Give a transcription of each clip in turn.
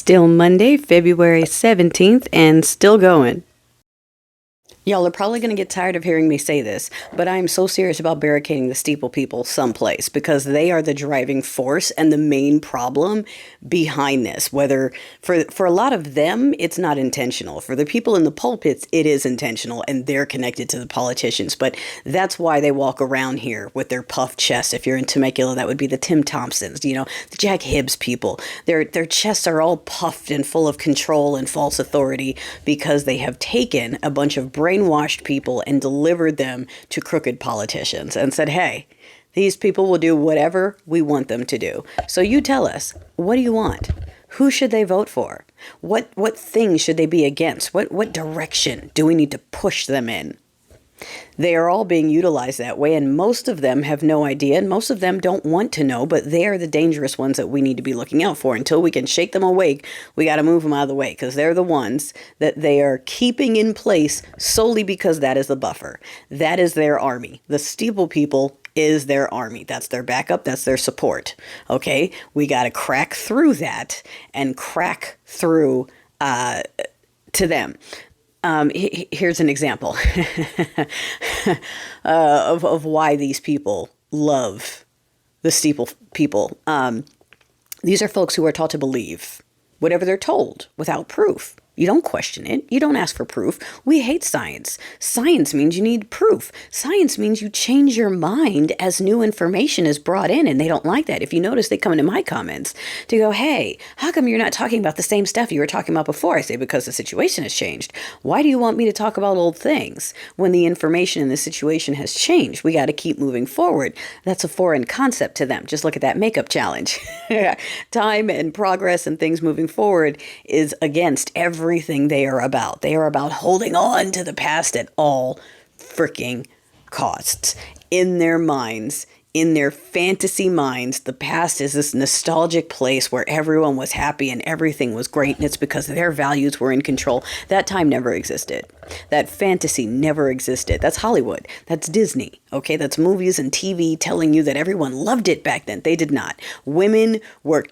Still Monday, February 17th, and still going. Y'all are probably going to get tired of hearing me say this, but I'm so serious about barricading the steeple people someplace because they are the driving force and the main problem behind this. Whether for a lot of them, it's not intentional. For the people in the pulpits, it is intentional and they're connected to the politicians. But that's why they walk around here with their puffed chests. If you're in Temecula, that would be the Tim Thompsons, the Jack Hibbs people. Their chests are all puffed and full of control and false authority because they have taken a bunch of brainwashed people and delivered them to crooked politicians and said, hey, these people will do whatever we want them to do. So you tell us, what do you want? Who should they vote for? What things should they be against? What direction do we need to push them in? They are all being utilized that way, and most of them have no idea, and most of them don't want to know, but they are the dangerous ones that we need to be looking out for. Until we can shake them awake, we got to move them out of the way, because they're the ones that they are keeping in place solely because that is the buffer. That is their army. The steeple people is their army. That's their backup. That's their support. Okay? We got to crack through that and crack through to them. Here's an example of why these people love the steeple people. These are folks who are taught to believe whatever they're told without proof. You don't question it. You don't ask for proof. We hate science. Science means you need proof. Science means you change your mind as new information is brought in, and they don't like that. If you notice, they come into my comments to go, hey, how come you're not talking about the same stuff you were talking about before? I say, because the situation has changed. Why do you want me to talk about old things when the information in the situation has changed? We got to keep moving forward. That's a foreign concept to them. Just look at that makeup challenge. Time and progress and things moving forward is against everything they are about. They are about holding on to the past at all freaking costs. In their minds, in their fantasy minds, the past is this nostalgic place where everyone was happy and everything was great, and it's because their values were in control. That time never existed. That fantasy never existed. That's Hollywood. That's Disney. Okay, that's movies and TV telling you that everyone loved it back then. They did not. Women were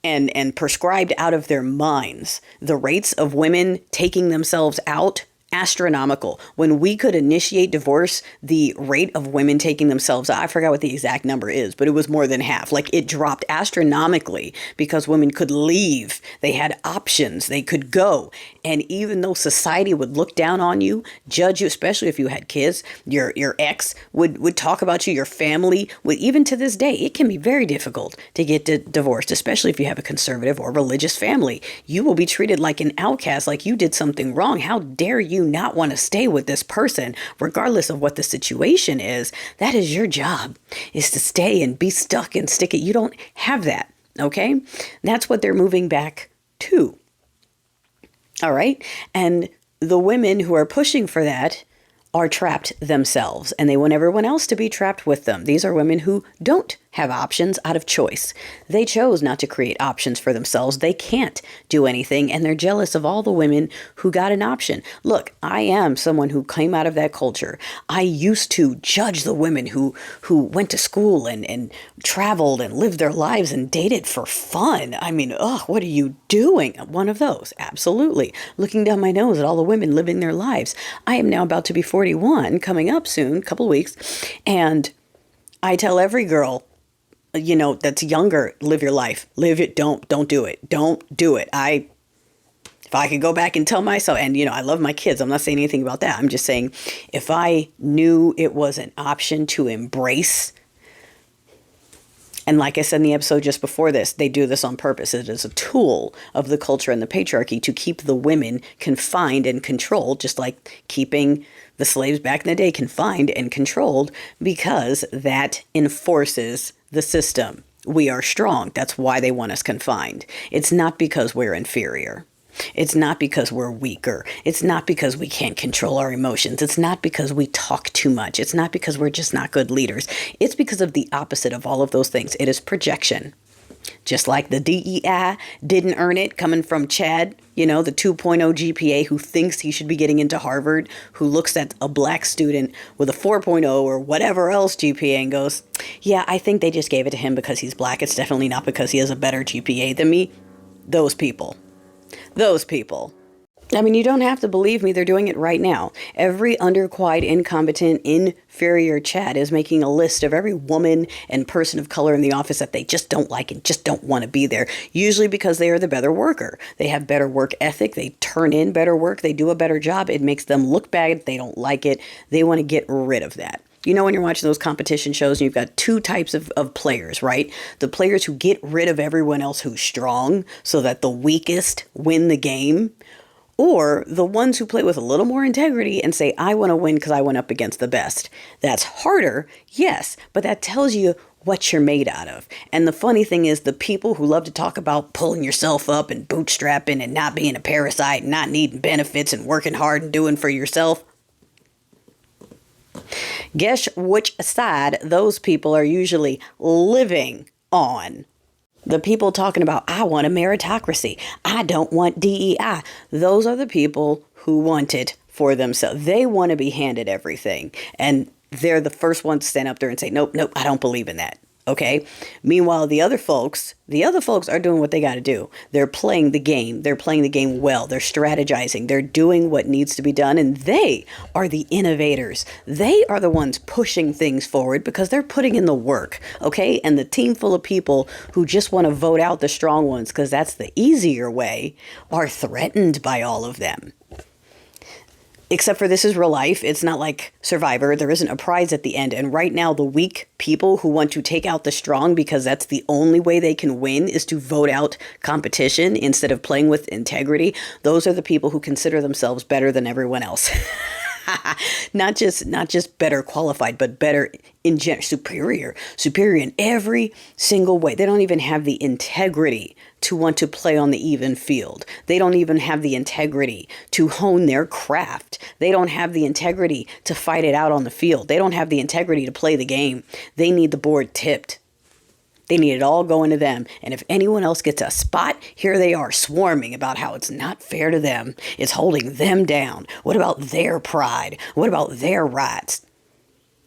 and prescribed out of their minds. The rates of women taking themselves out, astronomical. When we could initiate divorce, the rate of women taking themselves out, I forgot what the exact number is, but it was more than half. Like, it dropped astronomically because women could leave. They had options. They could go. And even though society would look down on you, judge you, especially if you had kids, your ex would talk about you, your family would, even to this day, it can be very difficult to get divorced, especially if you have a conservative or religious family. You will be treated like an outcast, like you did something wrong. How dare you not want to stay with this person, regardless of what the situation is? That is your job, is to stay and be stuck and stick it. You don't have that. Okay. That's what they're moving back to. All right. And the women who are pushing for that are trapped themselves, and they want everyone else to be trapped with them. These are women who don't have options out of choice. They chose not to create options for themselves. They can't do anything, and they're jealous of all the women who got an option. Look, I am someone who came out of that culture. I used to judge the women who went to school and traveled and lived their lives and dated for fun. I mean, what are you doing? One of those, absolutely. Looking down my nose at all the women living their lives. I am now about to be 41, coming up soon, a couple weeks, and I tell every girl, that's younger, live your life. Live it. Don't do it. Don't do it. If I could go back and tell myself, and I love my kids. I'm not saying anything about that. I'm just saying, if I knew it was an option to embrace, and like I said in the episode just before this, they do this on purpose. It is a tool of the culture and the patriarchy to keep the women confined and controlled, just like keeping the slaves back in the day confined and controlled, because that enforces the system. We are strong. That's why they want us confined. It's not because we're inferior. It's not because we're weaker. It's not because we can't control our emotions. It's not because we talk too much. It's not because we're just not good leaders. It's because of the opposite of all of those things. It is projection. Just like the DEI didn't earn it, coming from Chad, the 2.0 GPA, who thinks he should be getting into Harvard, who looks at a black student with a 4.0 or whatever else GPA and goes, yeah, I think they just gave it to him because he's black. It's definitely not because he has a better GPA than me. Those people. Those people. I mean, you don't have to believe me. They're doing it right now. Every underqualified, incompetent, inferior chat is making a list of every woman and person of color in the office that they just don't like and just don't want to be there. Usually because they are the better worker. They have better work ethic. They turn in better work. They do a better job. It makes them look bad. They don't like it. They want to get rid of that. You know, when you're watching those competition shows and you've got two types of players, right? The players who get rid of everyone else who's strong so that the weakest win the game, or the ones who play with a little more integrity and say, I want to win because I went up against the best. That's harder, yes, but that tells you what you're made out of. And the funny thing is, the people who love to talk about pulling yourself up and bootstrapping and not being a parasite, and not needing benefits and working hard and doing for yourself, guess which side those people are usually living on? The people talking about, I want a meritocracy. I don't want DEI. Those are the people who want it for themselves. They want to be handed everything. And they're the first ones to stand up there and say, nope, I don't believe in that. Okay. Meanwhile, the other folks are doing what they got to do. They're playing the game. They're playing the game well. They're strategizing. They're doing what needs to be done. And they are the innovators. They are the ones pushing things forward because they're putting in the work. Okay. And the team full of people who just want to vote out the strong ones because that's the easier way are threatened by all of them. Except for this is real life. It's not like Survivor. There isn't a prize at the end. And right now, the weak people who want to take out the strong because that's the only way they can win is to vote out competition instead of playing with integrity. Those are the people who consider themselves better than everyone else. Not just better qualified, but better in general, superior in every single way. They don't even have the integrity to want to play on the even field. They don't even have the integrity to hone their craft. They don't have the integrity to fight it out on the field. They don't have the integrity to play the game. They need the board tipped. They need it all going to them. And if anyone else gets a spot, here they are swarming about how it's not fair to them. It's holding them down. What about their pride? What about their rights?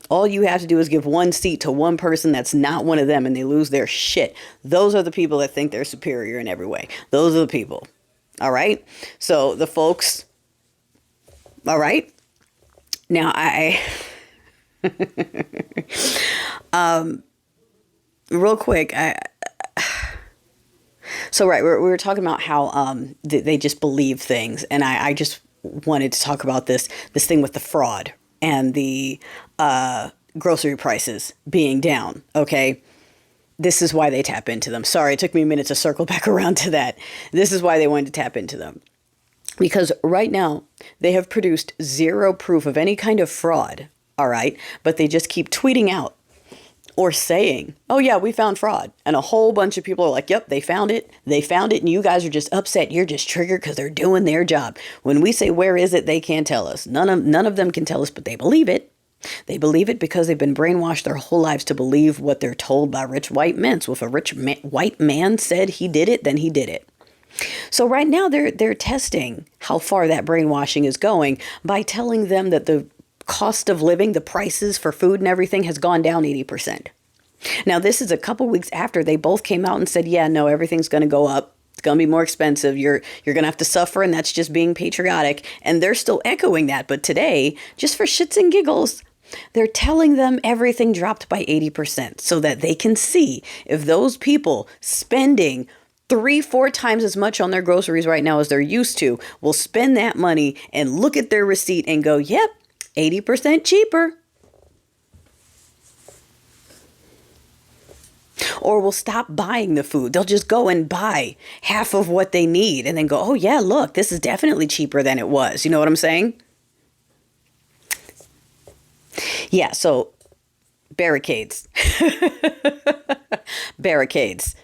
All you have to do is give one seat to one person that's not one of them and they lose their shit. Those are the people that think they're superior in every way. Those are the people. All right? So the folks, all right? Now real quick, so right, we were talking about how they just believe things, and I just wanted to talk about this thing with the fraud and the grocery prices being down. Okay, this is why they tap into them. Sorry, it took me a minute to circle back around to that. This is why they wanted to tap into them, because right now they have produced zero proof of any kind of fraud. All right, but they just keep tweeting out or saying, oh yeah, we found fraud. And a whole bunch of people are like, yep, they found it. They found it. And you guys are just upset. You're just triggered because they're doing their job. When we say, where is it? They can't tell us. None of them can tell us, but they believe it. They believe it because they've been brainwashed their whole lives to believe what they're told by rich white men. So if a rich white man said he did it, then he did it. So right now they're testing how far that brainwashing is going by telling them that the cost of living, the prices for food and everything has gone down 80%. Now, this is a couple weeks after they both came out and said, yeah, no, everything's going to go up. It's going to be more expensive. You're going to have to suffer. And that's just being patriotic. And they're still echoing that. But today, just for shits and giggles, they're telling them everything dropped by 80% so that they can see if those people spending 3-4 times as much on their groceries right now as they're used to will spend that money and look at their receipt and go, yep, 80% cheaper. Or will stop buying the food. They'll just go and buy half of what they need and then go, oh yeah, look, this is definitely cheaper than it was. You know what I'm saying? Yeah, so barricades. Barricades.